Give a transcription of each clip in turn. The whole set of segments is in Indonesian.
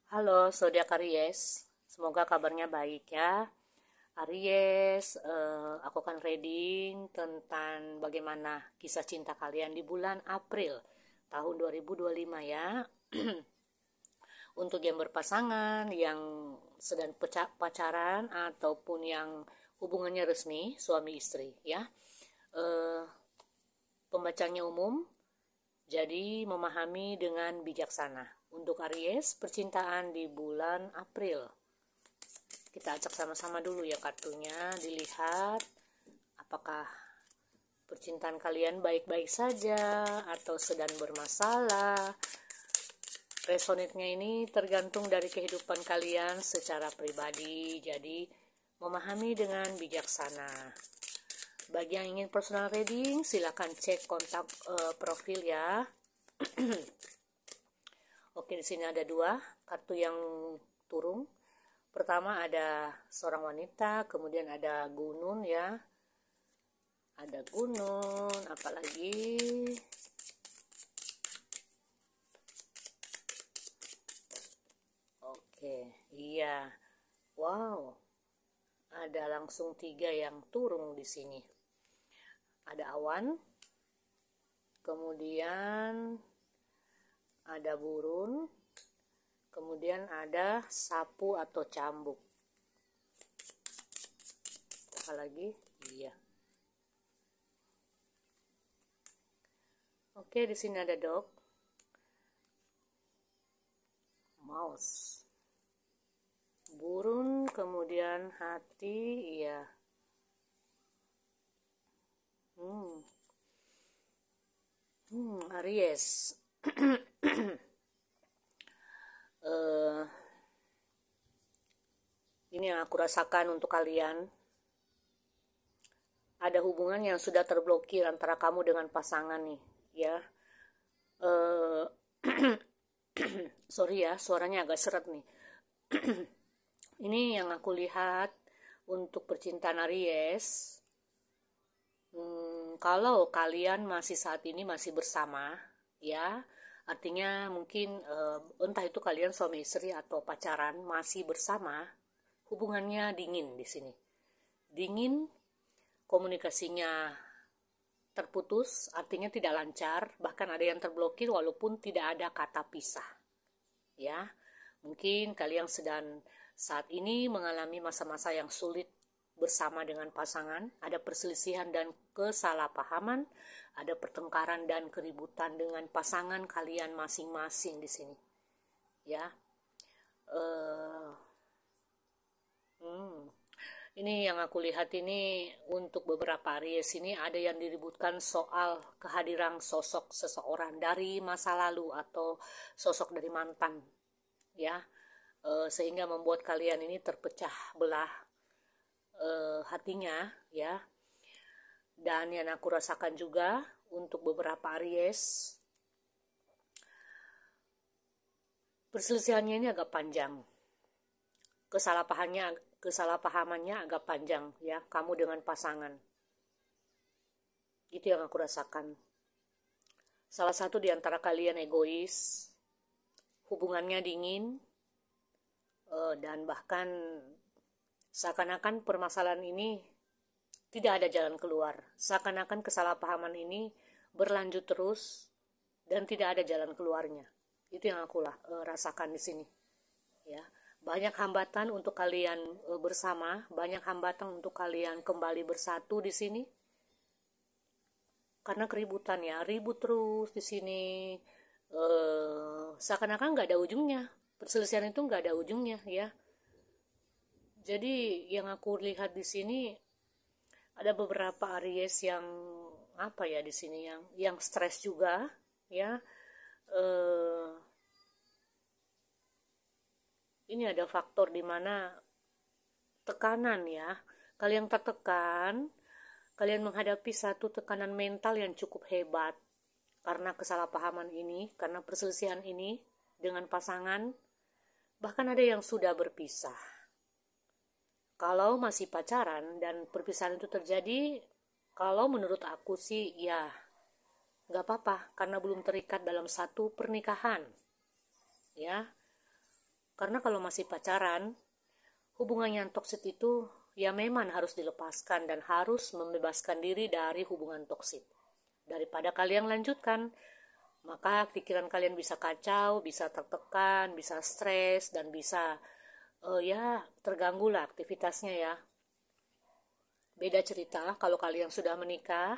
Halo, zodiak Aries. Semoga kabarnya baik ya. Aries, aku akan reading tentang bagaimana kisah cinta kalian di bulan April tahun 2025 ya. Untuk yang berpasangan, yang sedang pacaran ataupun yang hubungannya resmi suami istri ya. Eh, Pembacanya umum, jadi memahami dengan bijaksana. Untuk Aries, percintaan di bulan April. Kita acak sama-sama dulu ya kartunya, dilihat apakah percintaan kalian baik-baik saja atau sedang bermasalah. Resonate-nya ini tergantung dari kehidupan kalian secara pribadi, jadi memahami dengan bijaksana. Bagi yang ingin personal reading, silakan cek kontak profil ya. Oke, di sini ada dua kartu yang turun. Pertama ada seorang wanita, kemudian ada gunung ya. Ada gunung, apalagi oke, iya. Wow, ada langsung tiga yang turun di sini. Ada awan, kemudian ada burung, kemudian ada sapu atau cambuk. Apalagi, iya. Oke, di sini ada dog, mouse, burung, kemudian hati, iya. Aries. Eh, ini yang aku rasakan untuk kalian. Ada hubungan yang sudah terblokir antara kamu dengan pasangan nih, ya. Eh, sorry ya, suaranya agak seret nih. Ini yang aku lihat untuk percintaan Aries. Kalau kalian masih saat ini masih bersama, ya, artinya mungkin entah itu kalian suami istri atau pacaran masih bersama, hubungannya dingin di sini. Dingin, komunikasinya terputus, artinya tidak lancar, bahkan ada yang terblokir walaupun tidak ada kata pisah. Ya, mungkin kalian sedang saat ini mengalami masa-masa yang sulit bersama dengan pasangan, ada perselisihan dan kesalahpahaman, ada pertengkaran dan keributan dengan pasangan kalian masing-masing di sini. Ya, eh, ini yang aku lihat ini untuk beberapa Aries ini ada yang diributkan soal kehadiran sosok seseorang dari masa lalu atau sosok dari mantan, ya, sehingga membuat kalian ini terpecah belah hatinya, ya. Dan yang aku rasakan juga untuk beberapa Aries, perselisihannya ini agak panjang, kesalahpahamannya agak panjang ya, kamu dengan pasangan. Itu yang aku rasakan. Salah satu di antara kalian egois, hubungannya dingin, dan bahkan seakan-akan permasalahan ini tidak ada jalan keluar. Seakan-akan kesalahpahaman ini berlanjut terus dan tidak ada jalan keluarnya. Itu yang aku rasakan di sini. Ya, banyak hambatan untuk kalian bersama, banyak hambatan untuk kalian kembali bersatu di sini. Karena keributan ya, ribut terus di sini. Seakan-akan nggak ada ujungnya. Perselisihan itu nggak ada ujungnya ya. Jadi yang aku lihat di sini ada beberapa Aries yang apa ya di sini yang stres juga ya. Ini ada faktor di mana tekanan ya. Kalian tertekan, kalian menghadapi satu tekanan mental yang cukup hebat karena kesalahpahaman ini, karena perselisihan ini dengan pasangan. Bahkan ada yang sudah berpisah. Kalau masih pacaran dan perpisahan itu terjadi, kalau menurut aku sih ya nggak apa-apa karena belum terikat dalam satu pernikahan, ya. Karena kalau masih pacaran, hubungan yang toksik itu ya memang harus dilepaskan dan harus membebaskan diri dari hubungan toksik. Daripada kalian lanjutkan, maka pikiran kalian bisa kacau, bisa tertekan, bisa stres, dan bisa ya terganggu lah aktivitasnya ya. Beda cerita kalau kalian sudah menikah,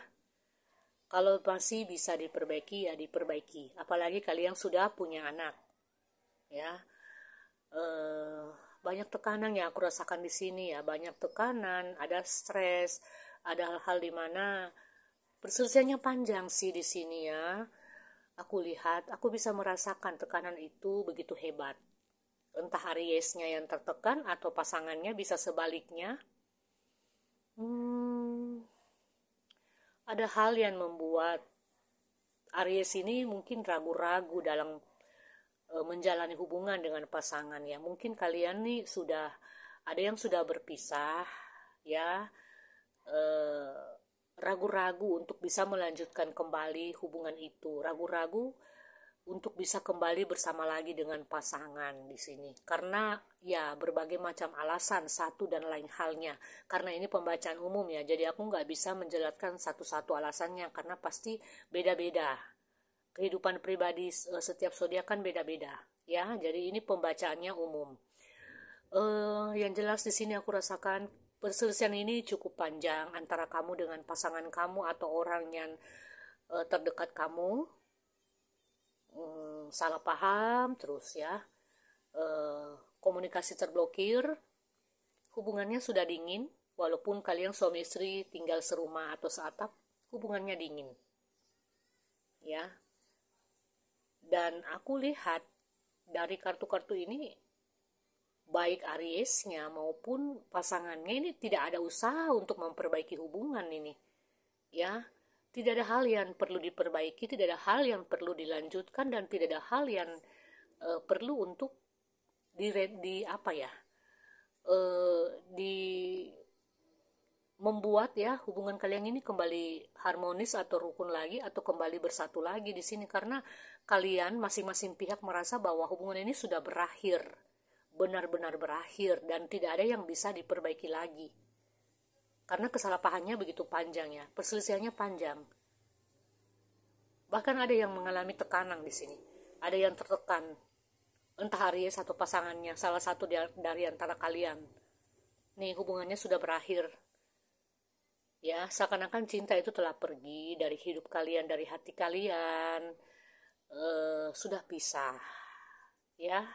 kalau masih bisa diperbaiki ya diperbaiki. Apalagi kalian sudah punya anak, ya. Eh, Banyak tekanan yang aku rasakan di sini ya, banyak tekanan, ada stres, ada hal-hal di mana perselisihannya panjang sih di sini ya. Aku lihat, aku bisa merasakan tekanan itu begitu hebat. Entah Ariesnya yang tertekan atau pasangannya bisa sebaliknya. Hmm, ada hal yang membuat Aries ini mungkin ragu-ragu dalam menjalani hubungan dengan pasangan ya. Mungkin kalian nih sudah ada yang sudah berpisah ya, eh, ragu-ragu untuk bisa melanjutkan kembali hubungan itu, ragu-ragu untuk bisa kembali bersama lagi dengan pasangan di sini. Karena ya berbagai macam alasan satu dan lain halnya. Karena ini pembacaan umum ya, jadi aku nggak bisa menjelaskan satu-satu alasannya karena pasti beda-beda. Kehidupan pribadi setiap zodiak kan beda-beda ya. Jadi ini pembacaannya umum. Yang jelas di sini aku rasakan perselisihan ini cukup panjang antara kamu dengan pasangan kamu atau orang yang terdekat kamu. Salah paham terus ya, komunikasi terblokir, hubungannya sudah dingin, walaupun kalian suami istri tinggal serumah atau seatap, hubungannya dingin ya. Dan aku lihat dari kartu-kartu ini, baik Ariesnya maupun pasangannya ini tidak ada usaha untuk memperbaiki hubungan ini ya. Tidak ada hal yang perlu diperbaiki, tidak ada hal yang perlu dilanjutkan, dan tidak ada hal yang perlu untuk di apa ya, di membuat ya hubungan kalian ini kembali harmonis atau rukun lagi atau kembali bersatu lagi di sini, karena kalian masing-masing pihak merasa bahwa hubungan ini sudah berakhir, benar-benar berakhir, dan tidak ada yang bisa diperbaiki lagi. Karena kesalahpahannya begitu panjang ya, perselisihannya panjang. Bahkan ada yang mengalami tekanan di sini. Ada yang tertekan, entah Aries atau pasangannya, salah satu dari antara kalian. Nih hubungannya sudah berakhir. Ya, seakan-akan cinta itu telah pergi dari hidup kalian, dari hati kalian. Sudah pisah. Ya,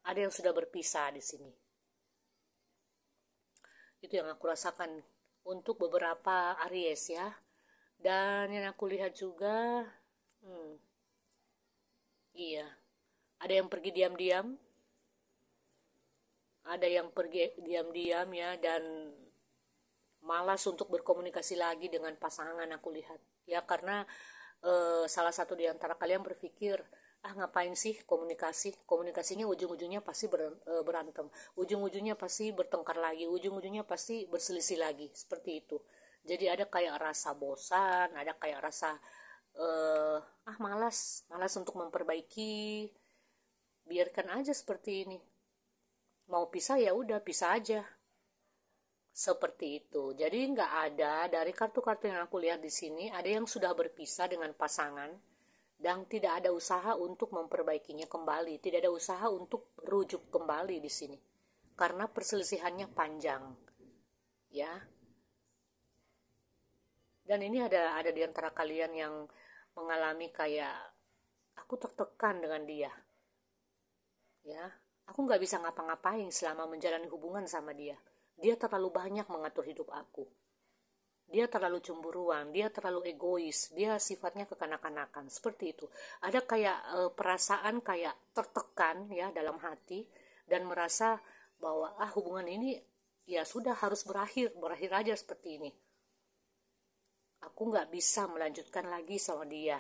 ada yang sudah berpisah di sini. Itu yang aku rasakan untuk beberapa Aries ya. Dan yang aku lihat juga, iya, ada yang pergi diam-diam, ada yang pergi diam-diam ya, dan malas untuk berkomunikasi lagi dengan pasangan aku lihat. Ya, karena salah satu di antara kalian berpikir, ngapain sih komunikasinya ujung-ujungnya pasti berantem, ujung-ujungnya pasti bertengkar lagi, ujung-ujungnya pasti berselisih lagi, seperti itu. Jadi ada kayak rasa bosan, ada kayak rasa malas untuk memperbaiki, biarkan aja seperti ini, mau pisah ya udah pisah aja, seperti itu. Jadi nggak ada dari kartu-kartu yang aku lihat di sini, ada yang sudah berpisah dengan pasangan dan tidak ada usaha untuk memperbaikinya kembali, tidak ada usaha untuk rujuk kembali di sini karena perselisihannya panjang ya. Dan ini ada di antara kalian yang mengalami kayak, aku tertekan dengan dia ya, aku nggak bisa ngapa-ngapain selama menjalani hubungan sama dia, dia terlalu banyak mengatur hidup aku, dia terlalu cemburuan, dia terlalu egois, dia sifatnya kekanak-kanakan, seperti itu. Ada kayak perasaan kayak tertekan ya dalam hati, dan merasa bahwa hubungan ini ya sudah harus berakhir aja seperti ini. Aku nggak bisa melanjutkan lagi sama dia.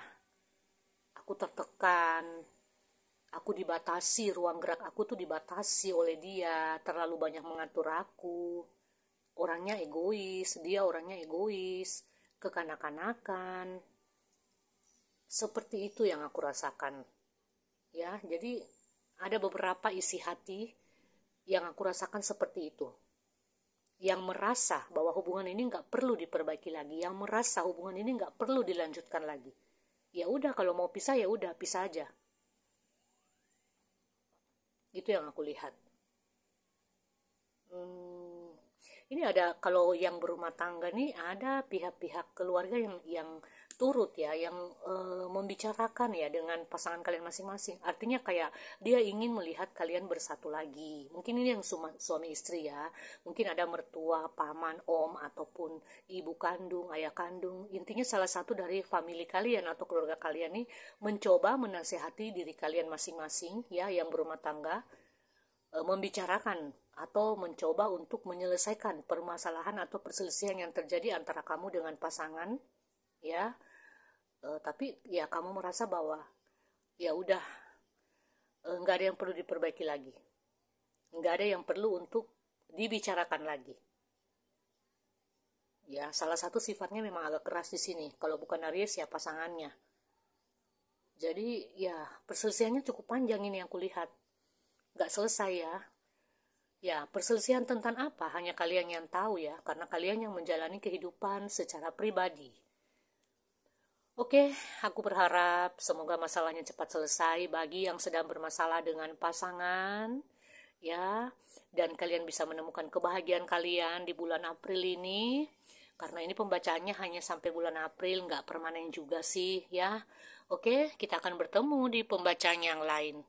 Aku tertekan, aku dibatasi, ruang gerak aku tuh dibatasi oleh dia, terlalu banyak mengatur aku. Orangnya egois, dia orangnya egois, kekanak-kanakan. Seperti itu yang aku rasakan. Ya, jadi Ada beberapa isi hati yang aku rasakan seperti itu, yang merasa bahwa hubungan ini nggak perlu diperbaiki lagi, yang merasa hubungan ini nggak perlu dilanjutkan lagi. Ya udah, kalau mau pisah ya udah pisah aja. Itu yang aku lihat. Ini ada, kalau yang berumah tangga nih, ada pihak-pihak keluarga yang turut ya, yang membicarakan ya dengan pasangan kalian masing-masing. Artinya kayak dia ingin melihat kalian bersatu lagi. Mungkin ini yang suami istri ya. Mungkin ada mertua, paman, om, ataupun ibu kandung, ayah kandung. Intinya salah satu dari famili kalian atau keluarga kalian nih mencoba menasehati diri kalian masing-masing ya, yang berumah tangga, membicarakan atau mencoba untuk menyelesaikan permasalahan atau perselisihan yang terjadi antara kamu dengan pasangan ya. Tapi ya kamu merasa bahwa ya udah, nggak ada yang perlu diperbaiki lagi, nggak ada yang perlu untuk dibicarakan lagi ya. Salah satu sifatnya memang agak keras di sini, kalau bukan Aries ya pasangannya. Jadi ya perselisihannya cukup panjang ini yang kulihat, nggak selesai ya. Ya, perselisihan tentang apa? Hanya kalian yang tahu ya, karena kalian yang menjalani kehidupan secara pribadi. Oke, aku berharap semoga masalahnya cepat selesai bagi yang sedang bermasalah dengan pasangan, ya, dan kalian bisa menemukan kebahagiaan kalian di bulan April ini. Karena ini pembacaannya hanya sampai bulan April, nggak permanen juga sih, ya. Oke, kita akan bertemu di pembacaan yang lain.